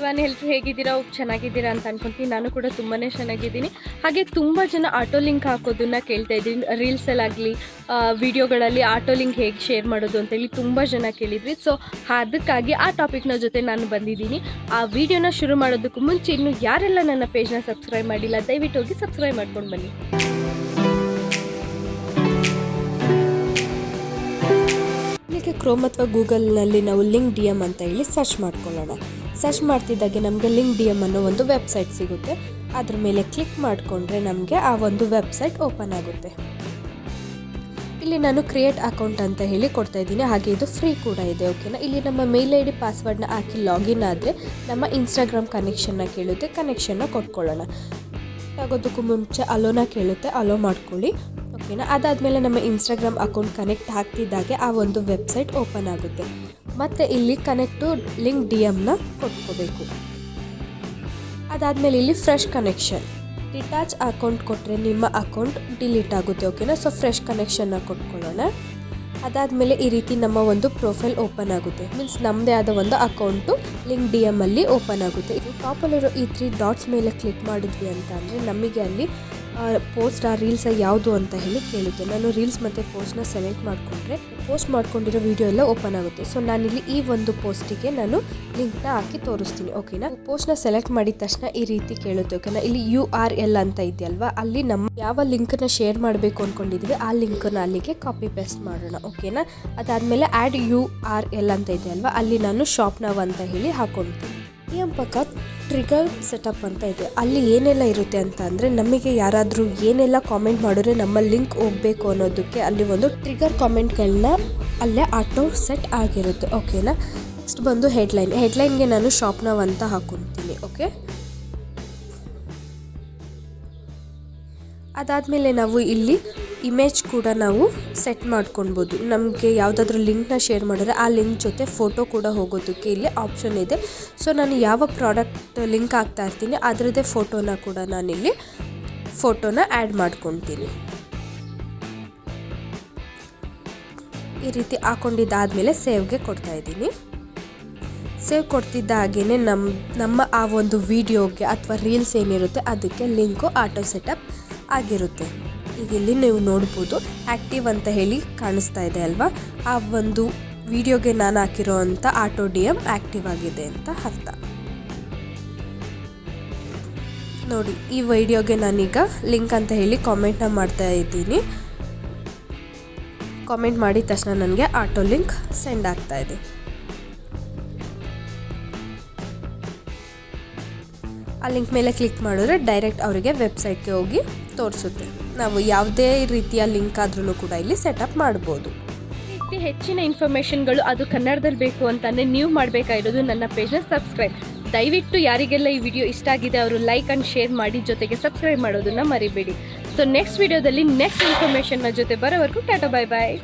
Everyone ಎಲ್ಲರೂ ಹೇಗಿದ್ದೀರಾ? ಚೆನ್ನಾಗಿದ್ದೀರಾ ಅಂತ ಅನ್ಕೊಂತೀನಿ. ನಾನು ಕೂಡ ತುಂಬಾ ಚೆನ್ನಾಗಿದ್ದೀನಿ. ಹಾಗೆ ತುಂಬ ಜನ ಆಟೋ ಲಿಂಕ್ ಹಾಕೋದನ್ನ ಕೇಳ್ತಾ ಇದ್ದೀನಿ. ರೀಲ್ಸಲ್ಲಾಗಲಿ ವಿಡಿಯೋಗಳಲ್ಲಿ ಆಟೋ ಲಿಂಕ್ ಹೇಗೆ ಶೇರ್ ಮಾಡೋದು ಅಂತೇಳಿ ತುಂಬ ಜನ ಕೇಳಿದ್ರಿ. ಸೊ ಅದಕ್ಕಾಗಿ ಆ ಟಾಪಿಕ್ನ ಜೊತೆ ನಾನು ಬಂದಿದ್ದೀನಿ. ಆ ವಿಡಿಯೋನ ಶುರು ಮಾಡೋದಕ್ಕೂ ಮುಂಚೆ ಇನ್ನು ಯಾರೆಲ್ಲ ನನ್ನ ಪೇಜ್ನ ಸಬ್ಸ್ಕ್ರೈಬ್ ಮಾಡಿಲ್ಲ ದಯವಿಟ್ಟು ಹೋಗಿ ಸಬ್ಸ್ಕ್ರೈಬ್ ಮಾಡ್ಕೊಂಡು ಬನ್ನಿ. ಕ್ರೋಮ್ ಅಥವಾ ಗೂಗಲ್ನಲ್ಲಿ ನಾವು ಲಿಂಕ್ ಡಿ ಎಮ್ ಅಂತ ಹೇಳಿ ಸರ್ಚ್ ಮಾಡ್ಕೊಳ್ಳೋಣ. ಸರ್ಚ್ ಮಾಡ್ತಿದ್ದಾಗೆ ನಮಗೆ ಲಿಂಕ್ ಡಿ ಎಮ್ ಅನ್ನೋ ಒಂದು ವೆಬ್ಸೈಟ್ ಸಿಗುತ್ತೆ. ಅದ್ರ ಮೇಲೆ ಕ್ಲಿಕ್ ಮಾಡಿಕೊಂಡ್ರೆ ನಮಗೆ ಆ ಒಂದು ವೆಬ್ಸೈಟ್ ಓಪನ್ ಆಗುತ್ತೆ. ಇಲ್ಲಿ ನಾನು ಕ್ರಿಯೇಟ್ ಅಕೌಂಟ್ ಅಂತ ಹೇಳಿ ಕೊಡ್ತಾ ಇದ್ದೀನಿ. ಹಾಗೆ ಇದು ಫ್ರೀ ಕೂಡ ಇದೆ. ಓಕೆನಾ? ಇಲ್ಲಿ ನಮ್ಮ ಮೇಲ್ ಐ ಡಿ ಪಾಸ್ವರ್ಡ್ನ ಹಾಕಿ ಲಾಗಿನ್ ಆದರೆ ನಮ್ಮ ಇನ್ಸ್ಟಾಗ್ರಾಮ್ ಕನೆಕ್ಷನ್ನ ಕೇಳುತ್ತೆ. ಕನೆಕ್ಷನ್ನ ಕೊಟ್ಕೊಳ್ಳೋಣ. ಆಗೋದಕ್ಕೂ ಮುಂಚೆ ಅಲೋನ ಕೇಳುತ್ತೆ, ಅಲೋ ಮಾಡ್ಕೊಳ್ಳಿ. ಓಕೆನಾ? ಅದಾದಮೇಲೆ ನಮ್ಮ ಇನ್ಸ್ಟಾಗ್ರಾಮ್ ಅಕೌಂಟ್ ಕನೆಕ್ಟ್ ಆಗ್ತಿದ್ದಾಗೆ ಆ ಒಂದು ವೆಬ್ಸೈಟ್ ಓಪನ್ ಆಗುತ್ತೆ. ಮತ್ತು ಇಲ್ಲಿ ಕನೆಕ್ಟ್ ಟು ಲಿಂಕ್ ಡಿ ಎಮ್ನ ಕೊಟ್ಕೋಬೇಕು. ಅದಾದಮೇಲೆ ಇಲ್ಲಿ ಫ್ರೆಶ್ ಕನೆಕ್ಷನ್, ಡಿಟ್ಯಾಚ್ ಅಕೌಂಟ್ ಕೊಟ್ಟರೆ ನಿಮ್ಮ ಅಕೌಂಟ್ ಡಿಲೀಟ್ ಆಗುತ್ತೆ. ಓಕೆನಾ? ಸೊ ಫ್ರೆಶ್ ಕನೆಕ್ಷನ್ನ ಕೊಟ್ಕೊಳ್ಳೋಣ. ಅದಾದಮೇಲೆ ಈ ರೀತಿ ನಮ್ಮ ಒಂದು ಪ್ರೊಫೈಲ್ ಓಪನ್ ಆಗುತ್ತೆ. ಮೀನ್ಸ್ ನಮ್ಮದೇ ಆದ ಒಂದು ಅಕೌಂಟು ಲಿಂಕ್ ಡಿ ಎಮ್ ಅಲ್ಲಿ ಓಪನ್ ಆಗುತ್ತೆ. ಇದು ಟಾಪಲ್ಲಿರೋ ಈ 3 ಡಾಟ್ಸ್ ಮೇಲೆ ಕ್ಲಿಕ್ ಮಾಡಿದ್ವಿ ಅಂತ ಅಂದರೆ ನಮಗೆ ಅಲ್ಲಿ ಪೋಸ್ಟ್ ರೀಲ್ಸ್ ಯಾವುದು ಅಂತ ಹೇಳಿ ಕೇಳುತ್ತೆ. ನಾನು ರೀಲ್ಸ್ ಮತ್ತು ಪೋಸ್ಟ್ನ ಸೆಲೆಕ್ಟ್ ಮಾಡಿಕೊಂಡ್ರೆ ಪೋಸ್ಟ್ ಮಾಡ್ಕೊಂಡಿರೋ ವಿಡಿಯೋ ಎಲ್ಲ ಓಪನ್ ಆಗುತ್ತೆ. ಸೊ ನಾನಿಲ್ಲಿ ಈ ಒಂದು ಪೋಸ್ಟಿಗೆ ನಾನು ಲಿಂಕ್ನ ಹಾಕಿ ತೋರಿಸ್ತೀನಿ. ಓಕೆನಾ? ಪೋಸ್ಟ್ನ ಸೆಲೆಕ್ಟ್ ಮಾಡಿದ ತಕ್ಷಣ ಈ ರೀತಿ ಕೇಳುತ್ತೆ. ಓಕೆನಾ? ಇಲ್ಲಿ URL ಅಂತ ಇದೆಯಲ್ವಾ, ಅಲ್ಲಿ ನಮ್ಮ ಯಾವ ಲಿಂಕನ್ನ ಶೇರ್ ಮಾಡಬೇಕು ಅಂದ್ಕೊಂಡಿದ್ವಿ ಆ ಲಿಂಕನ್ನ ಅಲ್ಲಿಗೆ ಕಾಪಿ ಪೇಸ್ಟ್ ಮಾಡೋಣ. ಓಕೆನಾ? ಅದಾದಮೇಲೆ ಆ್ಯಡ್ URL ಅಂತ ಇದೆಯಲ್ವಾ, ಅಲ್ಲಿ ನಾನು ಶಾಪ್ ನಾವ್ ಅಂತ ಹೇಳಿ ಹಾಕೊಳ್ತೀನಿ. ಈ ಪಕ್ಕ ಟ್ರಿಗರ್ ಸೆಟಪ್ ಅಂತ ಇದೆ. ಅಲ್ಲಿ ಏನೆಲ್ಲ ಇರುತ್ತೆ ಅಂತ ಅಂದರೆ ನಮಗೆ ಯಾರಾದರೂ ಏನೆಲ್ಲ ಕಾಮೆಂಟ್ ಮಾಡಿದ್ರೆ ನಮ್ಮ ಲಿಂಕ್ ಹೋಗಬೇಕು ಅನ್ನೋದಕ್ಕೆ ಅಲ್ಲಿ ಒಂದು ಟ್ರಿಗರ್ ಕಾಮೆಂಟ್ಗಳನ್ನ ಅಲ್ಲೇ ಆಟೋ ಸೆಟ್ ಆಗಿರುತ್ತೆ. ಓಕೆನಾ? ನೆಕ್ಸ್ಟ್ ಬಂದು ಹೆಡ್ಲೈನ್ಗೆ ನಾನು ಶಾಪ್ ನಾವ್ ಅಂತ ಹಾಕೊಳ್ತೀನಿ. ಓಕೆ? ಅದಾದಮೇಲೆ ನಾವು ಇಲ್ಲಿ ಇಮೇಜ್ ಕೂಡ ನಾವು ಸೆಟ್ ಮಾಡ್ಕೊಳ್ಬೋದು. ನಮಗೆ ಯಾವುದಾದ್ರೂ ಲಿಂಕ್ನ ಶೇರ್ ಮಾಡಿದ್ರೆ ಆ ಲಿಂಕ್ ಜೊತೆ ಫೋಟೋ ಕೂಡ ಹೋಗೋದಕ್ಕೆ ಇಲ್ಲಿ ಆಪ್ಷನ್ ಇದೆ. ಸೊ ನಾನು ಯಾವ ಪ್ರಾಡಕ್ಟ್ ಲಿಂಕ್ ಆಗ್ತಾ ಇರ್ತೀನಿ ಅದರದ್ದೇ ಫೋಟೋನ ಕೂಡ ನಾನಿಲ್ಲಿ ಫೋಟೋನ ಆ್ಯಡ್ ಮಾಡ್ಕೊತೀನಿ. ಈ ರೀತಿ ಹಾಕೊಂಡಿದ್ದಾದಮೇಲೆ ಸೇವ್ಗೆ ಕೊಡ್ತಾ ಇದ್ದೀನಿ. ಸೇವ್ ಕೊಡ್ತಿದ್ದ ಹಾಗೇ ನಮ್ಮ ಆ ಒಂದು ವಿಡಿಯೋಗೆ ಅಥವಾ ರೀಲ್ಸ್ ಏನಿರುತ್ತೆ ಅದಕ್ಕೆ ಲಿಂಕು ಆಟೋ ಸೆಟಪ್ ಆಗಿರುತ್ತೆ. ಈಗ ಇಲ್ಲಿ ನೀವು ನೋಡ್ಬೋದು ಆ್ಯಕ್ಟಿವ್ ಅಂತ ಹೇಳಿ ಕಾಣಿಸ್ತಾ ಇದೆ ಅಲ್ವಾ, ಆ ಒಂದು ವಿಡಿಯೋಗೆ ನಾನು ಹಾಕಿರೋ ಅಂಥ ಆಟೋ ಡಿ ಎಮ್ ಆ್ಯಕ್ಟಿವ್ ಆಗಿದೆ ಅಂತ ಅರ್ಥ. ನೋಡಿ, ಈ ವಿಡಿಯೋಗೆ ನಾನೀಗ ಲಿಂಕ್ ಅಂತ ಹೇಳಿ ಕಾಮೆಂಟ್ನ ಮಾಡ್ತಾ ಇದ್ದೀನಿ. ಕಾಮೆಂಟ್ ಮಾಡಿದ ತಕ್ಷಣ ನನಗೆ ಆಟೋ ಲಿಂಕ್ ಸೆಂಡ್ ಆಗ್ತಾ ಇದೆ. ಆ ಲಿಂಕ್ ಮೇಲೆ ಕ್ಲಿಕ್ ಮಾಡಿದ್ರೆ ಡೈರೆಕ್ಟ್ ಅವರಿಗೆ ವೆಬ್ಸೈಟ್ಗೆ ಹೋಗಿ ತೋರಿಸುತ್ತೆ. ನಾವು ಯಾವುದೇ ರೀತಿಯ ಲಿಂಕ್ ಆದ್ರೂ ಕೂಡ ಇಲ್ಲಿ ಸೆಟಪ್ ಮಾಡ್ಬೋದು. ಹೆಚ್ಚಿನ ಇನ್ಫಾರ್ಮೇಷನ್ಗಳು ಅದು ಕನ್ನಡದಲ್ಲಿ ಬೇಕು ಅಂತಂದರೆ ನೀವು ಮಾಡಬೇಕಾಗಿರೋದು ನನ್ನ ಪೇಜ್ನ ಸಬ್ಸ್ಕ್ರೈಬ್. ದಯವಿಟ್ಟು ಯಾರಿಗೆಲ್ಲ ಈ ವಿಡಿಯೋ ಇಷ್ಟ ಆಗಿದೆ ಅವರು ಲೈಕ್ ಆ್ಯಂಡ್ ಶೇರ್ ಮಾಡಿ, ಜೊತೆಗೆ ಸಬ್ಸ್ಕ್ರೈಬ್ ಮಾಡೋದನ್ನು ಮರಿಬೇಡಿ. ಸೊ ನೆಕ್ಸ್ಟ್ ವಿಡಿಯೋದಲ್ಲಿ ನೆಕ್ಸ್ಟ್ ಇನ್ಫಾರ್ಮೇಷನ್ನ ಜೊತೆ ಬರೋವರೆಗೂ ಟಾಟಾ, ಬಾಯ್ ಬಾಯ್.